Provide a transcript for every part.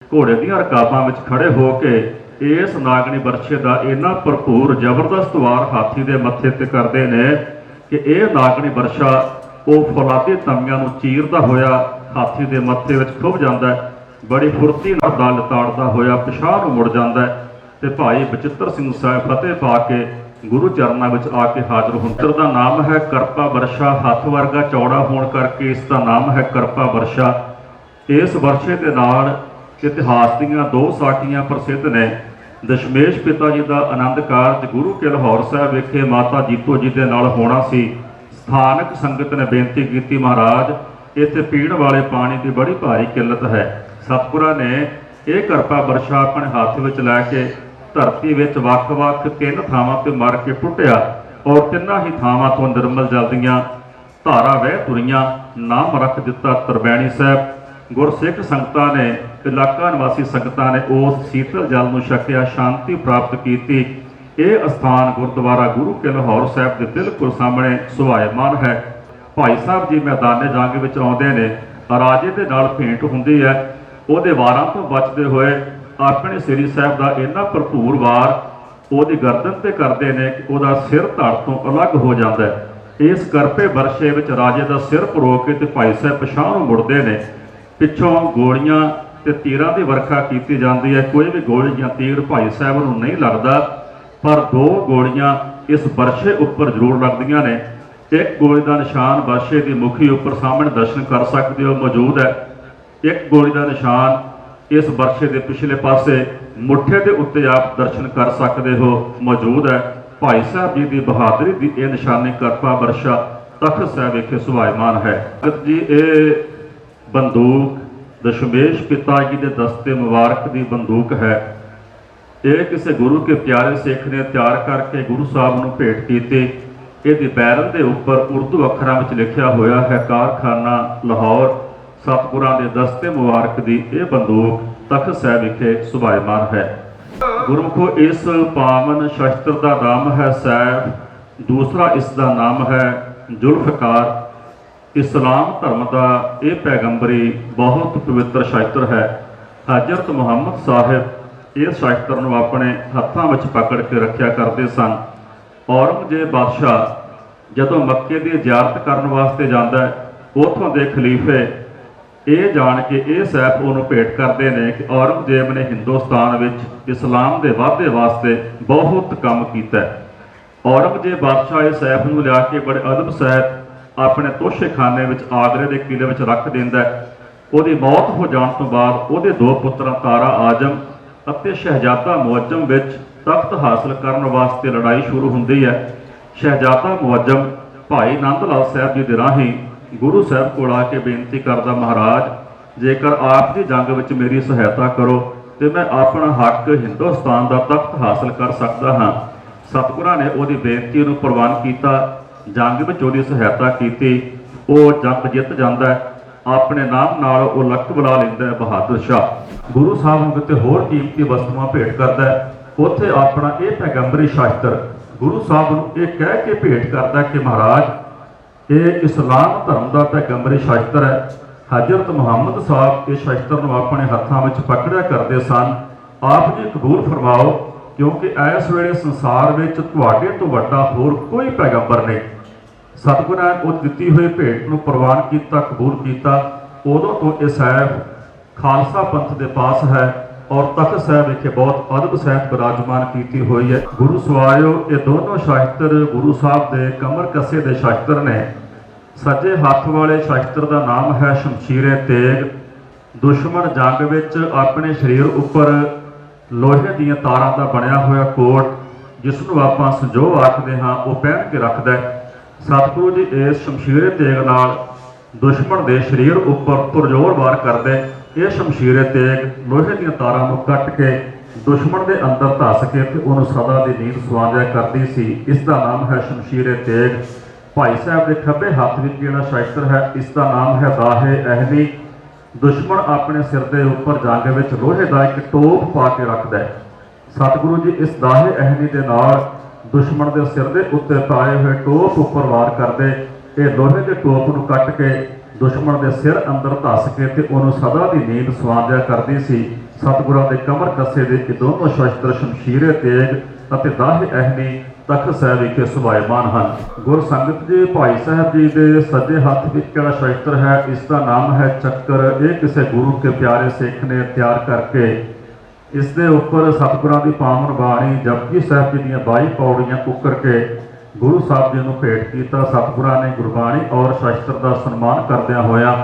ਘੋੜੇ ਦੀਆਂ ਰਕਾਬਾਂ ਵਿੱਚ ਖੜੇ ਹੋ ਕੇ ਇਸ ਨਾਗਣੀ ਬਰਛੇ ਦਾ ਇੰਨਾ ਭਰਪੂਰ ਜ਼ਬਰਦਸਤ ਵਾਰ ਹਾਥੀ ਦੇ ਮੱਥੇ ਤੇ ਕਰਦੇ ਨੇ ਕਿ ਇਹ ਨਾਗਣੀ ਬਰਛਾ ਉਹ ਫੌਲਾਦੀ ਤਮੀਆਂ ਨੂੰ ਚੀਰਦਾ ਹੋਇਆ ਹਾਥੀ ਦੇ ਮੱਥੇ ਵਿੱਚ ਖੁੱਭ ਜਾਂਦਾ ਹੈ। ਬੜੀ ਫੁਰਤੀ ਨਾਲ ਦਲ ਤਾੜਦਾ ਹੋਇਆ ਪਿਛਾਂਹ ਨੂੰ ਮੁੜ ਜਾਂਦਾ ਹੈ ਤੇ ਭਾਈ ਬਚਿੱਤਰ ਸਿੰਘ ਸਾਹਿਬ ਫਤਿਹ ਪਾ ਕੇ ਗੁਰੂ ਚਰਨਾਂ ਵਿੱਚ ਆ ਕੇ ਹਾਜ਼ਰ ਹੁੰਦੇ। ਦਾ ਨਾਮ ਹੈ ਕਰਪਾ ਬਰਛਾ, ਹੱਥ ਵਰਗਾ ਚੌੜਾ ਹੋਣ ਕਰਕੇ ਇਸ ਦਾ ਨਾਮ ਹੈ ਕਰਪਾ ਬਰਛਾ। ਇਸ ਵਰਛੇ ਦੇ ਨਾਲ ਇਤਿਹਾਸ ਦੀਆਂ ਦੋ ਸਾਖੀਆਂ ਪ੍ਰਸਿੱਧ ਨੇ। ਦਸ਼ਮੇਸ਼ ਪਿਤਾ ਜੀ ਦਾ ਆਨੰਦ ਕਾਰਜ ਗੁਰੂ ਕੇ ਲਾਹੌਰ ਸਾਹਿਬ ਵਿਖੇ ਮਾਤਾ ਜੀਤੋ ਜੀ ਦੇ ਨਾਲ ਹੋਣਾ ਸੀ। ਸਥਾਨਕ ਸੰਗਤ ਨੇ ਬੇਨਤੀ ਕੀਤੀ, ਮਹਾਰਾਜ ਇੱਥੇ ਪੀਣ ਵਾਲੇ ਪਾਣੀ ਦੀ ਬੜੀ ਭਾਰੀ ਕਿੱਲਤ ਹੈ। ਸਤਿਗੁਰਾਂ ਨੇ ਇਹ ਕਰਪਾ ਬਰਛਾ ਆਪਣੇ ਹੱਥ ਵਿੱਚ ਲੈ ਕੇ ਧਰਤੀ ਵਿੱਚ ਵੱਖ-ਵੱਖ 3 ਥਾਵਾਂ ਤੇ ਮਾਰ ਕੇ ਪੁੱਟਿਆ ਔਰ ਤਿੰਨਾਂ ਹੀ ਥਾਵਾਂ ਤੋਂ ਨਿਰਮਲ ਜਲ ਦੀਆਂ ਧਾਰਾ ਵਹਿ ਤੁਰੀਆਂ। ਨਾਮ ਰੱਖ ਦਿੱਤਾ ਤਰਵੈਣੀ ਸਾਹਿਬ। ਗੁਰਸਿੱਖ ਸੰਗਤਾਂ ਨੇ, ਇਲਾਕਾ ਨਿਵਾਸੀ ਸੰਗਤਾਂ ਨੇ ਉਸ ਸੀਤਲ ਜਲ ਨੂੰ ਛਕਿਆ, ਸ਼ਾਂਤੀ ਪ੍ਰਾਪਤ ਕੀਤੀ। ਇਹ ਅਸਥਾਨ ਗੁਰਦੁਆਰਾ ਗੁਰੂ ਕੇ ਲਾਹੌਰ ਸਾਹਿਬ ਦੇ ਬਿਲਕੁਲ ਸਾਹਮਣੇ ਸੁਭਾਇਮਾਨ ਹੈ। ਭਾਈ ਸਾਹਿਬ ਜੀ ਮੈਦਾਨੇ ਜੰਗ ਵਿੱਚ ਆਉਂਦੇ ਨੇ, ਰਾਜੇ ਦੇ ਨਾਲ ਭੇਂਟ ਹੁੰਦੀ ਹੈ। ਉਹਦੇ ਵਾਰਾਂ ਤੋਂ ਬਚਦੇ ਹੋਏ ਆਪਣੇ ਸ੍ਰੀ ਸਾਹਿਬ ਦਾ ਇੰਨਾ ਭਰਪੂਰ ਵਾਰ ਉਹਦੀ ਗਰਦਨ ਤੇ ਕਰਦੇ ਨੇ ਕਿ ਉਹਦਾ ਸਿਰ ਧੜ ਤੋਂ ਅਲੱਗ ਹੋ ਜਾਂਦਾ ਹੈ। ਇਸ ਕਰਪੇ ਬਰਛੇ ਵਿੱਚ ਰਾਜੇ ਦਾ ਸਿਰ ਪਰੋ ਕੇ ਤੇ ਭਾਈ ਸਾਹਿਬ ਪਿਛਾਂਹ ਨੂੰ ਮੁੜਦੇ ਨੇ। ਪਿੱਛੋਂ ਗੋਲੀਆਂ ਤੇ ਤੀਰਾਂ ਦੀ ਵਰਖਾ ਕੀਤੀ ਜਾਂਦੀ ਹੈ। ਕੋਈ ਵੀ ਗੋਲੀ ਜਾਂ ਤੀਰ ਭਾਈ ਸਾਹਿਬ ਨੂੰ ਨਹੀਂ ਲੱਗਦਾ, ਪਰ 2 ਗੋਲੀਆਂ ਇਸ ਬਰਛੇ ਉੱਪਰ ਜ਼ਰੂਰ ਲੱਗਦੀਆਂ ਨੇ। ਇੱਕ ਗੋਲੀ ਦਾ ਨਿਸ਼ਾਨ ਬਰਛੇ ਦੀ ਮੁਖੀ ਉੱਪਰ ਸਾਹਮਣੇ ਦਰਸ਼ਨ ਕਰ ਸਕਦੇ ਹੋ ਮੌਜੂਦ ਹੈ। ਇੱਕ ਗੋਲੀ ਦਾ ਨਿਸ਼ਾਨ ਇਸ ਬਰਛੇ ਦੇ ਪਿਛਲੇ ਪਾਸੇ ਮੁੱਠੇ ਦੇ ਉੱਤੇ ਆਪ ਦਰਸ਼ਨ ਕਰ ਸਕਦੇ ਹੋ ਮੌਜੂਦ ਹੈ। ਭਾਈ ਸਾਹਿਬ ਜੀ ਦੀ ਬਹਾਦਰੀ ਦੀ ਇਹ ਨਿਸ਼ਾਨੀ ਕਰਪਾ ਬਰਛਾ ਤਖਤ ਸਾਹਿਬ ਵਿਖੇ ਸੁਭਾਇਮਾਨ ਹੈ। ਭਗਤ ਜੀ, ਇਹ ਬੰਦੂਕ ਦਸ਼ਮੇਸ਼ ਪਿਤਾ ਜੀ ਦੇ ਦਸਤੇ ਮੁਬਾਰਕ ਦੀ ਬੰਦੂਕ ਹੈ। ਇਹ ਕਿਸੇ ਗੁਰੂ ਕੇ ਪਿਆਰੇ ਸਿੱਖ ਨੇ ਤਿਆਰ ਕਰਕੇ ਗੁਰੂ ਸਾਹਿਬ ਨੂੰ ਭੇਟ ਕੀਤੀ। ਇਹਦੀ ਬੈਰਲ ਦੇ ਉੱਪਰ ਉਰਦੂ ਅੱਖਰਾਂ ਵਿੱਚ ਲਿਖਿਆ ਹੋਇਆ ਹੈ, ਕਾਰਖਾਨਾ ਲਾਹੌਰ। ਸਤਿਗੁਰਾਂ ਦੇ ਦਸਤੇ ਮੁਬਾਰਕ ਦੀ ਇਹ ਬੰਦੂਕ ਤਖਤ ਸਾਹਿਬ ਵਿਖੇ ਸੁਭਾਇਮਾਨ ਹੈ। ਗੁਰਮੁਖੋ, ਇਸ ਪਾਵਨ ਸ਼ਸਤਰ ਦਾ ਨਾਮ ਹੈ ਸੈਫ, ਦੂਸਰਾ ਇਸ ਦਾ ਨਾਮ ਹੈ ਜ਼ੁਲਫਕਾਰ। ਇਸਲਾਮ ਧਰਮ ਦਾ ਇਹ ਪੈਗੰਬਰੀ ਬਹੁਤ ਪਵਿੱਤਰ ਸ਼ਸਤਰ ਹੈ। ਹਜ਼ਰਤ ਮੁਹੰਮਦ ਸਾਹਿਬ ਇਸ ਸ਼ਸਤਰ ਨੂੰ ਆਪਣੇ ਹੱਥਾਂ ਵਿੱਚ ਪਕੜ ਕੇ ਰੱਖਿਆ ਕਰਦੇ ਸਨ। ਔਰੰਗਜ਼ੇਬ ਬਾਦਸ਼ਾਹ ਜਦੋਂ ਮੱਕੇ ਦੀ ਜ਼ਿਆਰਤ ਕਰਨ ਵਾਸਤੇ ਜਾਂਦਾ ਹੈ, ਉੱਥੋਂ ਦੇ ਖਲੀਫੇ ਇਹ ਜਾਣ ਕੇ ਇਹ ਸੈਫ ਉਹਨੂੰ ਭੇਟ ਕਰਦੇ ਨੇ ਕਿ ਔਰੰਗਜ਼ੇਬ ਨੇ ਹਿੰਦੁਸਤਾਨ ਵਿੱਚ ਇਸਲਾਮ ਦੇ ਵਾਧੇ ਵਾਸਤੇ ਬਹੁਤ ਕੰਮ ਕੀਤਾ। ਔਰੰਗਜ਼ੇਬ ਬਾਦਸ਼ਾਹ ਇਹ ਸੈਫ ਨੂੰ ਲਿਆ ਕੇ ਬੜੇ ਅਦਬ ਸਹਿਤ ਆਪਣੇ ਤੋਸ਼ੇਖਾਨੇ ਵਿੱਚ ਆਗਰੇ ਦੇ ਕਿਲੇ ਵਿੱਚ ਰੱਖ ਦਿੰਦਾ ਹੈ। ਉਹਦੀ ਮੌਤ ਹੋ ਜਾਣ ਤੋਂ ਬਾਅਦ ਉਹਦੇ 2 ਪੁੱਤਰਾਂ ਤਾਰਾ ਆਜਮ ਅਤੇ ਸ਼ਹਿਜ਼ਾਦਾ ਮੁਅੱਜ਼ਮ ਵਿੱਚ ਤਖਤ ਹਾਸਲ ਕਰਨ ਵਾਸਤੇ ਲੜਾਈ ਸ਼ੁਰੂ ਹੁੰਦੀ ਹੈ। ਸ਼ਹਿਜ਼ਾਦਾ ਮੁਅੱਜ਼ਮ ਭਾਈ ਨੰਦ ਲਾਲ ਸਾਹਿਬ ਜੀ ਦੇ ਰਾਹੀਂ ਗੁਰੂ ਸਾਹਿਬ ਕੋਲ ਆ ਕੇ ਬੇਨਤੀ ਕਰਦਾ, ਮਹਾਰਾਜ ਜੇਕਰ ਆਪ ਦੀ ਜੰਗ ਵਿੱਚ ਮੇਰੀ ਸਹਾਇਤਾ ਕਰੋ ਤੇ ਮੈਂ ਆਪਣਾ ਹੱਕ ਹਿੰਦੁਸਤਾਨ ਦਾ ਤਖਤ ਹਾਸਲ ਕਰ ਸਕਦਾ ਹਾਂ। ਸਤਿਗੁਰਾਂ ਨੇ ਉਹਦੀ ਬੇਨਤੀ ਨੂੰ ਪ੍ਰਵਾਨ ਕੀਤਾ, ਜੰਗ ਵਿੱਚ ਉਹਦੀ ਸਹਾਇਤਾ ਕੀਤੀ। ਉਹ ਜੰਗ ਜਿੱਤ ਜਾਂਦਾ ਹੈ। ਆਪਣੇ ਨਾਮ ਨਾਲ ਉਹ ਲਕਬ ਲਾ ਲੈਂਦਾ ਹੈ ਬਹਾਦਰ ਸ਼ਾਹ। ਗੁਰੂ ਸਾਹਿਬ ਨੂੰ ਕਿਤੇ ਹੋਰ ਕੀਮਤੀ ਵਸਤੂਆਂ ਭੇਟ ਕਰਦਾ ਹੈ। ਉੱਥੇ ਆਪਣਾ ਇਹ ਪੈਗੰਬਰੀ ਸ਼ਸਤਰ ਗੁਰੂ ਸਾਹਿਬ ਨੂੰ ਇਹ ਕਹਿ ਕੇ ਭੇਟ ਕਰਦਾ ਕਿ ਮਹਾਰਾਜ ਇਹ ਇਸਲਾਮ ਧਰਮ ਦਾ ਪੈਗੰਬਰੀ ਸ਼ਸਤਰ ਹੈ। ਹਜ਼ਰਤ ਮੁਹੰਮਦ ਸਾਹਿਬ ਇਸ ਸ਼ਸਤਰ ਨੂੰ ਆਪਣੇ ਹੱਥਾਂ ਵਿੱਚ ਪਕੜਿਆ ਕਰਦੇ ਸਨ। ਆਪ ਜੀ ਕਬੂਲ ਫਰਮਾਓ, ਕਿਉਂਕਿ ਇਸ ਵੇਲੇ ਸੰਸਾਰ ਵਿੱਚ ਤੁਹਾਡੇ ਤੋਂ ਵੱਡਾ ਹੋਰ ਕੋਈ ਪੈਗੰਬਰ ਨਹੀਂ। ਸਤਿਗੁਰਾਂ ਨੇ ਉਹ ਦਿੱਤੀ ਹੋਈ ਭੇਟ ਨੂੰ ਪ੍ਰਵਾਨ ਕੀਤਾ, ਕਬੂਲ ਕੀਤਾ। ਉਦੋਂ ਤੋਂ ਇਹ ਸਾਹਿਬ ਖਾਲਸਾ ਪੰਥ ਦੇ ਪਾਸ ਹੈ ਔਰ ਤਖਤ ਸਾਹਿਬ ਵਿਖੇ ਬਹੁਤ ਅਦਬ ਸਹਿਤ ਬਿਰਾਜਮਾਨ ਕੀਤੀ ਹੋਈ ਹੈ। ਗੁਰੂ ਸਵਾਇਓ, ਇਹ ਦੋਨੋਂ ਸ਼ਸਤਰ ਗੁਰੂ ਸਾਹਿਬ ਦੇ ਕਮਰ ਕੱਸੇ ਦੇ ਸ਼ਸਤਰ ਨੇ। ਸੱਜੇ ਹੱਥ ਵਾਲੇ ਸ਼ਸਤਰ ਦਾ ਨਾਮ ਹੈ ਸ਼ਮਸ਼ੀਰੇ ਤੇਗ। ਦੁਸ਼ਮਣ ਜੰਗ ਵਿੱਚ ਆਪਣੇ ਸਰੀਰ ਉੱਪਰ ਲੋਹੇ ਦੀਆਂ ਤਾਰਾਂ ਦਾ ਬਣਿਆ ਹੋਇਆ ਕੋਟ, ਜਿਸ ਨੂੰ ਆਪਾਂ ਸੰਜੋਗ ਆਖਦੇ ਹਾਂ, ਉਹ ਪਹਿਨ ਕੇ ਰੱਖਦਾ ਹੈ। ਸਤਿਗੁਰੂ ਜੀ ਇਸ ਸ਼ਮਸ਼ੀਰੇ ਤੇਗ ਨਾਲ ਦੁਸ਼ਮਣ ਦੇ ਸਰੀਰ ਉੱਪਰ ਪੁਰਜ਼ੋਰ ਵਾਰ ਕਰਦੇ। ਇਹ ਸ਼ਮਸ਼ੀਰੇ ਤੇਗ ਲੋਹੇ ਦੀਆਂ ਤਾਰਾਂ ਨੂੰ ਕੱਟ ਕੇ ਦੁਸ਼ਮਣ ਦੇ ਅੰਦਰ ਧੱਸ ਕੇ ਤੇ ਉਹਨੂੰ ਸਦਾ ਦੀ ਨੀਂਦ ਸੁਆਂਦਿਆ ਕਰਦੀ ਸੀ। ਇਸ ਦਾ ਨਾਮ ਹੈ ਸ਼ਮਸ਼ੀਰੇ ਤੇਗ। ਭਾਈ ਸਾਹਿਬ ਦੇ ਖੱਬੇ ਹੱਥ ਵਿੱਚ ਜਿਹੜਾ ਸ਼ਸਤਰ ਹੈ, ਇਸ ਦਾ ਨਾਮ ਹੈ ਦਾਹੇ ਅਹਿਨੀ। ਦੁਸ਼ਮਣ ਆਪਣੇ ਸਿਰ ਦੇ ਉੱਪਰ ਜੰਗ ਵਿੱਚ ਲੋਹੇ ਦਾ ਇੱਕ ਟੋਪ ਪਾ ਕੇ ਰੱਖਦਾ ਹੈ। ਸਤਿਗੁਰੂ ਜੀ ਇਸ ਦਾਹੇ ਅਹਿਨੀ ਦੇ ਨਾਲ ਦੁਸ਼ਮਣ ਦੇ ਸਿਰ ਦੇ ਉੱਤੇ ਪਾਏ ਹੋਏ ਟੋਪ ਉੱਪਰ ਵਾਰ ਕਰਦੇ। ਇਹ ਲੋਹੇ ਦੇ ਟੋਪ ਨੂੰ ਕੱਟ ਕੇ ਦੁਸ਼ਮਣ ਦੇ ਸਿਰ ਅੰਦਰ ਧੱਸ ਕੇ ਤੇ ਉਹਨੂੰ ਸਦਾ ਦੀ ਨੀਂਦ ਸਵਾਂਦਿਆ ਕਰਦੀ ਸੀ। ਸਤਿਗੁਰਾਂ ਦੇ ਕਮਰ ਕੱਸੇ ਦੇ ਇਹ ਦੋਨੋਂ ਸ਼ਸਤਰ ਸ਼ਮਸ਼ੀਰੇ ਤੇਗ ਅਤੇ ਦਾਹੇ ਅਹਿਨੀ ਤਖਤ ਸਾਹਿਬ ਵਿਖੇ ਸੁਭਾਇਮਾਨ ਹਨ। ਗੁਰ ਸੰਗਤ ਜੀ, ਭਾਈ ਸਾਹਿਬ ਜੀ ਦੇ ਸੱਜੇ ਹੱਥ ਵਿੱਚ ਜਿਹੜਾ ਸ਼ਸਤਰ ਹੈ, ਇਸ ਦਾ ਨਾਮ ਹੈ ਚੱਕਰ। ਇਹ ਕਿਸੇ ਗੁਰੂ ਕੇ ਪਿਆਰੇ ਸਿੱਖ ਨੇ ਤਿਆਰ ਕਰਕੇ ਇਸ ਦੇ ਉੱਪਰ ਸਤਿਗੁਰਾਂ ਦੀ ਪਾਵਨ ਬਾਣੀ ਜਪਜੀ ਸਾਹਿਬ ਜੀ ਦੀਆਂ 22 ਪੌੜੀਆਂ ਉੱਕਰ ਕੇ ਗੁਰੂ ਸਾਹਿਬ ਜੀ ਨੂੰ ਭੇਟ ਕੀਤਾ। ਸਤਿਗੁਰਾਂ ਨੇ ਗੁਰਬਾਣੀ ਔਰ ਸ਼ਸਤਰ ਦਾ ਸਨਮਾਨ ਕਰਦਿਆਂ ਹੋਇਆ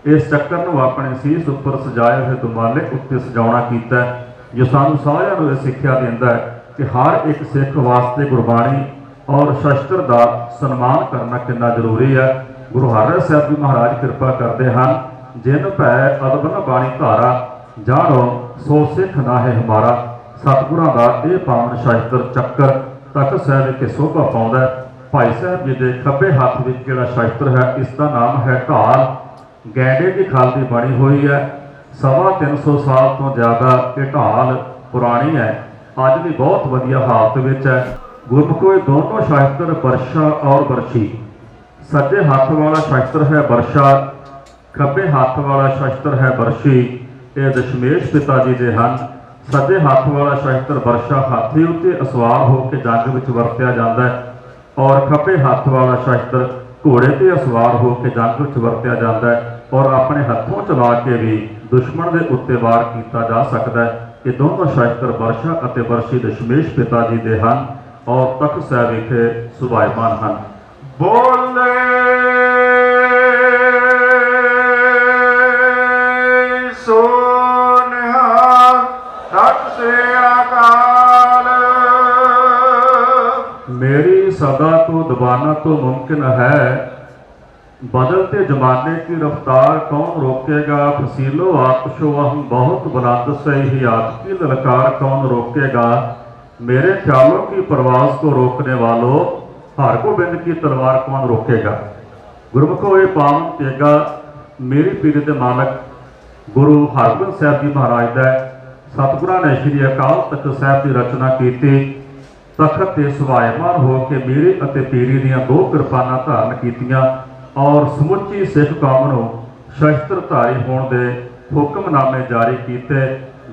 ਇਸ ਚੱਕਰ ਨੂੰ ਆਪਣੇ ਸੀਸ ਉੱਪਰ ਸਜਾਏ ਹੋਏ ਦੁਮਾਲੇ ਉੱਤੇ ਸਜਾਉਣਾ ਕੀਤਾ, ਜੋ ਸਾਨੂੰ ਸਾਰਿਆਂ ਨੂੰ ਇਹ ਸਿੱਖਿਆ ਦਿੰਦਾ ਹੈ ਕਿ ਹਰ ਇੱਕ ਸਿੱਖ ਵਾਸਤੇ ਗੁਰਬਾਣੀ ਔਰ ਸ਼ਸਤਰ ਦਾ ਸਨਮਾਨ ਕਰਨਾ ਕਿੰਨਾ ਜ਼ਰੂਰੀ ਹੈ। ਗੁਰੂ ਹਰਿਰਾਏ ਸਾਹਿਬ ਜੀ ਮਹਾਰਾਜ ਕਿਰਪਾ ਕਰਦੇ ਹਨ, ਜਿਨ ਭੈ ਅਦਬ ਨ ਬਾਣੀ ਧਾਰਾ, ਜਾਣੋ ਸੋ ਸਿੱਖ ਨਾਹੇ ਹਮਾਰਾ। ਸਤਿਗੁਰਾਂ ਦਾ ਇਹ ਪਾਵਨ ਸ਼ਸਤਰ ਚੱਕਰ ਤਖਤ ਸਾਹਿਬ ਵਿਖੇ ਸੋਭਾ ਪਾਉਂਦਾ ਹੈ। ਭਾਈ ਸਾਹਿਬ ਜੀ ਦੇ ਖੱਬੇ ਹੱਥ ਵਿੱਚ ਜਿਹੜਾ ਸ਼ਸਤਰ ਹੈ, ਇਸ ਦਾ ਨਾਮ ਹੈ ਢਾਲ। ਗੈਂਡੇ ਦੀ ਖਲ ਦੀ ਬਣੀ ਹੋਈ ਹੈ। 350 ਸਾਲ ਤੋਂ ਜ਼ਿਆਦਾ ਇਹ ਢਾਲ ਪੁਰਾਣੀ ਹੈ, ਅੱਜ ਵੀ ਬਹੁਤ ਵਧੀਆ ਹਾਲਤ ਵਿੱਚ ਹੈ। ਗੁਰਮੁਖੋ, ਇਹ ਦੋਨੋਂ ਸ਼ਸਤਰ ਵਰਸ਼ਾ ਔਰ ਵਰਸ਼ੀ, ਸੱਜੇ ਹੱਥ ਵਾਲਾ ਸ਼ਸਤਰ ਹੈ ਵਰਸ਼ਾ, ਖੱਬੇ ਹੱਥ ਵਾਲਾ ਸ਼ਸਤਰ ਹੈ ਵਰਸ਼ੀ। ਇਹ ਦਸ਼ਮੇਸ਼ ਪਿਤਾ ਜੀ ਦੇ ਹਨ। ਸੱਜੇ ਹੱਥ ਵਾਲਾ ਸ਼ਸਤਰ ਵਰਸ਼ਾ ਹਾਥੀ ਉੱਤੇ ਅਸਵਾਰ ਹੋ ਕੇ ਜੰਗ ਵਿੱਚ ਵਰਤਿਆ ਜਾਂਦਾ ਹੈ, ਔਰ ਖੱਬੇ ਹੱਥ ਵਾਲਾ ਸ਼ਸਤਰ ਘੋੜੇ ਤੇ ਅਸਵਾਰ ਹੋ ਕੇ ਜੰਗ ਵਿੱਚ ਵਰਤਿਆ ਜਾਂਦਾ ਹੈ, ਔਰ ਆਪਣੇ ਹੱਥੋਂ ਚਲਾ ਕੇ ਵੀ ਦੁਸ਼ਮਣ ਦੇ ਉੱਤੇ ਵਾਰ ਕੀਤਾ ਜਾ ਸਕਦਾ ਹੈ। ਇਹ ਦੋਨੋਂ ਸ਼ਸਤਰ ਵਰਸ਼ਾ ਅਤੇ ਵਰਸ਼ੀ ਦਸ਼ਮੇਸ਼ ਪਿਤਾ ਜੀ ਦੇ ਹਨ ਔਰ ਤਖਤ ਸਾਹਿਬ ਵਿਖੇ ਸੁਭਾਇਮਾਨ ਹਨ। ਬੋਲੇ ਸੋ ਨਿਹਾਲ, ਸਤਿ ਸ੍ਰੀ ਅਕਾਲ। मेरी सदा तो दबाना तो मुमकिन है, बदलते जमाने की रफ्तार कौन रोकेगा। फसीलो आतशो हम बहुत बुलंद से ही आत की ललकार कौन रोकेगा। मेरे ख्यालों की परवाज को रोकने वालों, हर गोबिंद की तलवार कौन रोकेगा। गुरमुखो, ये पावन तेगा मेरी पीर दे मालक गुरु हरगोबिंद साहब जी महाराज का। सतगुरां ने श्री अकाल तख्त साहब की रचना की। तखत ते सुभायमान हो के मेरे अते पीरी दीआं 2 किरपानां धारण कीतियां और समुची सिख कौम नूं शस्त्रधारी होण दे हुक्मनामे जारी कीते,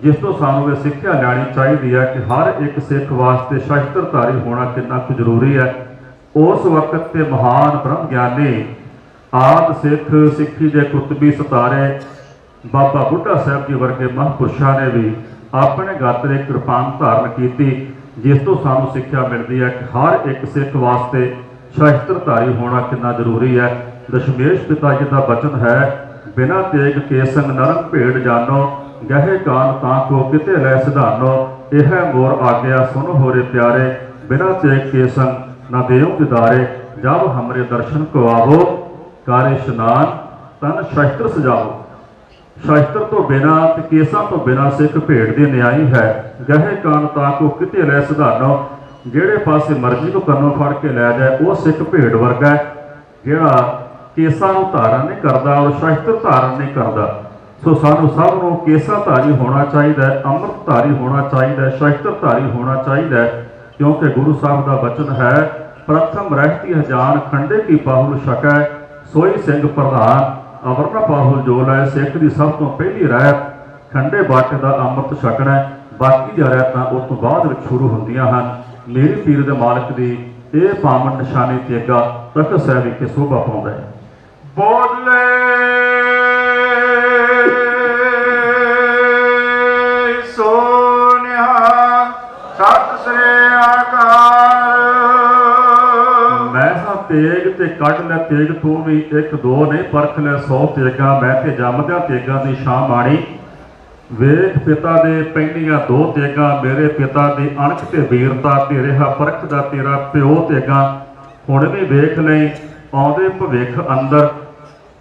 जिस तो सानूं ये सिੱਖਿਆ ਲੈਣੀ ਚਾਹੀਦੀ है कि हर एक सिख वास्ते शस्त्रधारी होना कितना कुछ जरूरी है। उस वक्त ते महान ब्रह्म ज्ञानी आद सिख सिੱਖੀ ਦੇ ਕੁਤਬੀ ਸਿਤਾਰੇ बाबा बुढ़ा साहब जी वर्गे महापुरुषों ने भी अपने गात्रे किरपान धारण की, जिस तो सानू सिक्ख्या मिलती है कि हर एक सिख वास्ते शस्त्रधारी होना कितना जरूरी है। दशमेश पिता जी का वचन है, बिना तेग के संग नरम भेड़ जानो, गहे कान तां को किते लै सिधानो। यह मोर आज्ञा सुन होरे प्यारे, बिना तेग के संग न देव दिदारे। जब हमरे दर्शन को आवो, करे स्नान तन शस्त्र सजाओ। शस्त्र तो बिना ते केसां तो बिना सिख भेड़ दी न्याई है। गहे कान तां को किते लै सिधानो, जेड़े पासे मर्जी को कन्नों फड़ के लै जाए वो सिख भेड़ वर्गा है, जिहड़ा केसां नूं धारण नहीं करता और शस्त्र धारण नहीं करता। सो सानू सब नूं केसाधारी होना चाहिए, अमृतधारी होना चाहिए, शस्त्रधारी होना चाहिए, क्योंकि गुरु साहब का वचन है, प्रथम रहती हजान खंडे की पाहुल छकै, सोई सिंह प्रधान अवरना पाहुल जो लै। सिख की सब तो पहली रहत खंडे बाटे का अमृत छकना, बाकी दी रहतां उस तो बाद विच शुरू हुंदियां हन। मेरी पीर दे मालक दी ये पावन निशानी तेगा तख्त साहिब विखे शोभा पाउंदा है। बोले सो निहाल, सति श्री अकाल। मैं हाँ तेग ते कढ़ लै तेग तू भी, 1 2 नहीं परख लै 100 तेगा। मैं ते जमद्या तेगा दी शां माणी, वेख पिता दे पैंडियां 2 तेगा। मेरे पिता दी अणख ते वीरता, ते रिहा परखदा तेरा प्यो तेगा। हुण भी वेख लई आउंदे भविख अंदर,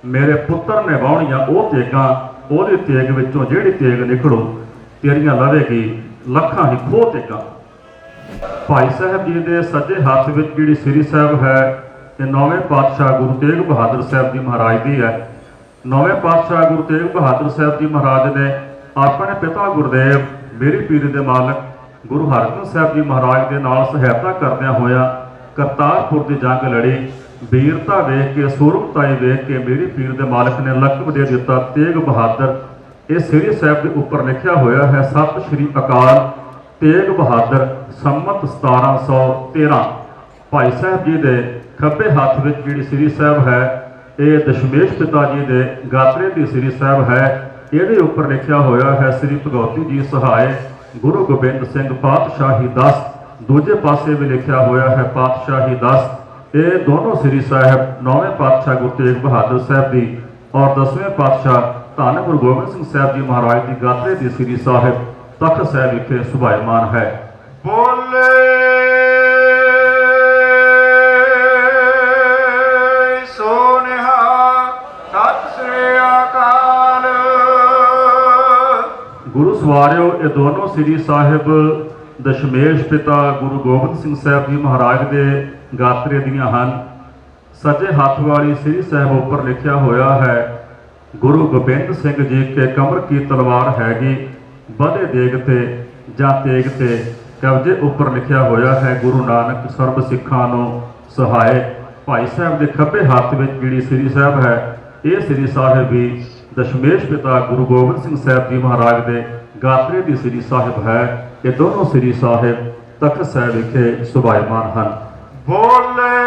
मेरे पुत्र ने वाहणियां ओ तेगा। ओहदी तेग विचों जिहड़ी तेग निकलू, तेरियां लवेगी लखां ही खो तेगा। भाई साहब जी के सज्जे हाथ में जी श्री साहब है, ये 9वें पातशाह गुरु तेग बहादुर साहब जी महाराज की है। 9वें पातशाह गुरु तेग बहादुर साहब जी महाराज ने अपने पिता गुरदेव मेरी पीर के मालक गुरु हरगोबिंद साहब जी महाराज के नाल सहायता करदਿਆਂ ਹੋਇਆ करतारपुर की जंग लड़ी। ਵੀਰਤਾ ਵੇਖ ਕੇ, ਸੂਰਮਤਾਈ ਵੇਖ ਕੇ ਮੇਰੀ ਪੀਰ ਦੇ ਮਾਲਕ ਨੇ ਲਕਬ ਦੇ ਦਿੱਤਾ ਤੇਗ ਬਹਾਦਰ। ਇਹ ਸ੍ਰੀ ਸਾਹਿਬ ਦੇ ਉੱਪਰ ਲਿਖਿਆ ਹੋਇਆ ਹੈ ਸਤਿ ਸ਼੍ਰੀ ਅਕਾਲ ਤੇਗ ਬਹਾਦਰ ਸੰਮਤ 1713। ਭਾਈ ਸਾਹਿਬ ਜੀ ਦੇ ਖੱਬੇ ਹੱਥ ਵਿੱਚ ਜਿਹੜੀ ਸ੍ਰੀ ਸਾਹਿਬ ਹੈ ਇਹ ਦਸ਼ਮੇਸ਼ ਪਿਤਾ ਜੀ ਦੇ ਗਾਤਰੇ ਦੀ ਸ੍ਰੀ ਸਾਹਿਬ ਹੈ। ਇਹਦੇ ਉੱਪਰ ਲਿਖਿਆ ਹੋਇਆ ਹੈ ਸ੍ਰੀ ਭਗਵਤੀ ਜੀ ਸਹਾਇ ਗੁਰੂ ਗੋਬਿੰਦ ਸਿੰਘ ਪਾਤਸ਼ਾਹੀ 10। ਦੂਜੇ ਪਾਸੇ ਵੀ ਲਿਖਿਆ ਹੋਇਆ ਹੈ ਪਾਤਸ਼ਾਹੀ 10। ਇਹ ਦੋਨੋਂ ਸ੍ਰੀ ਸਾਹਿਬ 9ਵੇਂ ਪਾਤਸ਼ਾਹ ਗੁਰੂ ਤੇਗ ਬਹਾਦਰ ਸਾਹਿਬ ਦੀ ਔਰ 10ਵੇਂ ਪਾਤਸ਼ਾਹ ਧੰਨ ਗੁਰੂ ਗੋਬਿੰਦ ਸਿੰਘ ਸਾਹਿਬ ਜੀ ਮਹਾਰਾਜ ਦੀ ਗਾਤਰੇ ਦੀ ਸ੍ਰੀ ਸਾਹਿਬ ਤਖਤ ਸਾਹਿਬ ਵਿਖੇ ਸੁਭਾਇਮਾਨ ਹੈ। ਬੋਲੇ ਸੋ ਨਿਹਾਲ ਸਤਿ ਸ੍ਰੀ ਅਕਾਲ। ਗੁਰੂ ਸਵਾਰਿਓ, ਇਹ ਦੋਨੋਂ ਸ੍ਰੀ ਸਾਹਿਬ ਦਸ਼ਮੇਸ਼ ਪਿਤਾ ਗੁਰੂ ਗੋਬਿੰਦ ਸਿੰਘ ਸਾਹਿਬ ਜੀ ਮਹਾਰਾਜ ਦੇ ਗਾਤਰੇ ਦੀਆਂ ਹਨ। ਸੱਜੇ ਹੱਥ ਵਾਲੀ ਸ੍ਰੀ ਸਾਹਿਬ ਉੱਪਰ ਲਿਖਿਆ ਹੋਇਆ ਹੈ ਗੁਰੂ ਗੋਬਿੰਦ ਸਿੰਘ ਜੀ ਕੇ ਕਮਰ ਕੀ ਤਲਵਾਰ ਹੈਗੀ ਵਧੇ ਦੇਗ ਤੇ ਜਾਂ ਤੇਗ ਤੇ। ਕਬਜੇ ਉੱਪਰ ਲਿਖਿਆ ਹੋਇਆ ਹੈ ਗੁਰੂ ਨਾਨਕ ਸਰਬ ਸਿੱਖਾਂ ਨੂੰ ਸਹਾਇ। ਭਾਈ ਸਾਹਿਬ ਦੇ ਖੱਬੇ ਹੱਥ ਵਿੱਚ ਜਿਹੜੀ ਸ੍ਰੀ ਸਾਹਿਬ ਹੈ ਇਹ ਸ੍ਰੀ ਸਾਹਿਬ ਵੀ ਦਸ਼ਮੇਸ਼ ਪਿਤਾ ਗੁਰੂ ਗੋਬਿੰਦ ਸਿੰਘ ਸਾਹਿਬ ਜੀ ਮਹਾਰਾਜ ਦੇ ਗਾਤਰੇ ਦੀ ਸ੍ਰੀ ਸਾਹਿਬ ਹੈ। ਇਹ ਦੋਨੋਂ ਸ੍ਰੀ ਸਾਹਿਬ ਤਖਤ ਸਾਹਿਬ ਵਿਖੇ ਸੁਭਾਇਮਾਨ ਹਨ। ਬੋਲੇ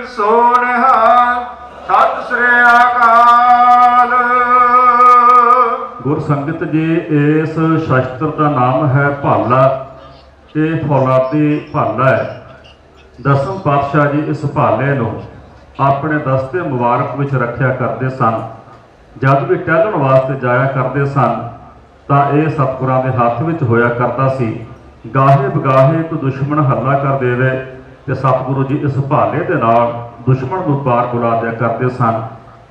ਸੋ ਨਿਹਾਲ ਸਤਿ ਸ੍ਰੀ ਅਕਾਲ। ਗੁਰ ਸੰਗਤ ਜੀ, ਇਸ ਸ਼ਸਤਰ ਦਾ ਨਾਮ ਹੈ ਭਾਲਾ। ਇਹ ਫੌਲਾਦੀ ਭਾਲਾ ਹੈ। ਦਸਮ ਪਾਤਸ਼ਾਹ ਜੀ ਇਸ ਭਾਲੇ ਨੂੰ ਆਪਣੇ ਦਸਤੇ ਮੁਬਾਰਕ ਵਿੱਚ ਰੱਖਿਆ ਕਰਦੇ ਸਨ। ਜਦ ਵੀ ਟਹਿਲਣ ਵਾਸਤੇ ਜਾਇਆ ਕਰਦੇ ਸਨ ਤਾਂ ਇਹ ਸਤਿਗੁਰਾਂ ਦੇ ਹੱਥ ਵਿੱਚ ਹੋਇਆ ਕਰਦਾ ਸੀ। ਗਾਹੇ ਬਗਾਹੇ ਕੋਈ ਦੁਸ਼ਮਣ ਹੱਲਾ ਕਰ ਦੇਵੇ ਤੇ ਸਤਿਗੁਰੂ ਜੀ ਇਸ ਭਾਲੇ ਦੇ ਨਾਲ ਦੁਸ਼ਮਣ ਨੂੰ ਪਾਰ ਬੁਲਾ ਦਿਆ ਕਰਦੇ ਸਨ।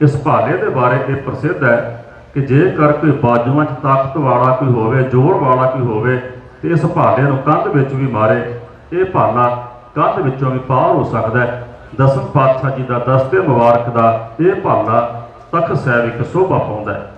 ਇਸ ਭਾਲੇ ਦੇ ਬਾਰੇ ਇਹ ਪ੍ਰਸਿੱਧ ਹੈ ਕਿ ਜੇਕਰ ਕੋਈ ਬਾਜੂਆਂ 'ਚ ਤਾਕਤ ਵਾਲਾ ਕੋਈ ਹੋਵੇ, ਜ਼ੋਰ ਵਾਲਾ ਕੋਈ ਹੋਵੇ ਤੇ ਇਸ ਭਾਲੇ ਨੂੰ ਕੰਧ ਵਿੱਚ ਵੀ ਮਾਰੇ। ਇਹ ਭਾਲਾ ਕੰਧ ਵਿੱਚੋਂ ਵੀ ਪਾਰ ਹੋ ਸਕਦਾ ਹੈ। ਦਸਮ ਪਾਤਸ਼ਾਹ ਜੀ ਦਾ ਦਸਤੇ ਮੁਬਾਰਕ ਦਾ ਇਹ ਭਾਲਾ ਤਖਤ ਸਾਹਿਬ ਇੱਕ ਸ਼ੋਭਾ ਪਾਉਂਦਾ ਹੈ।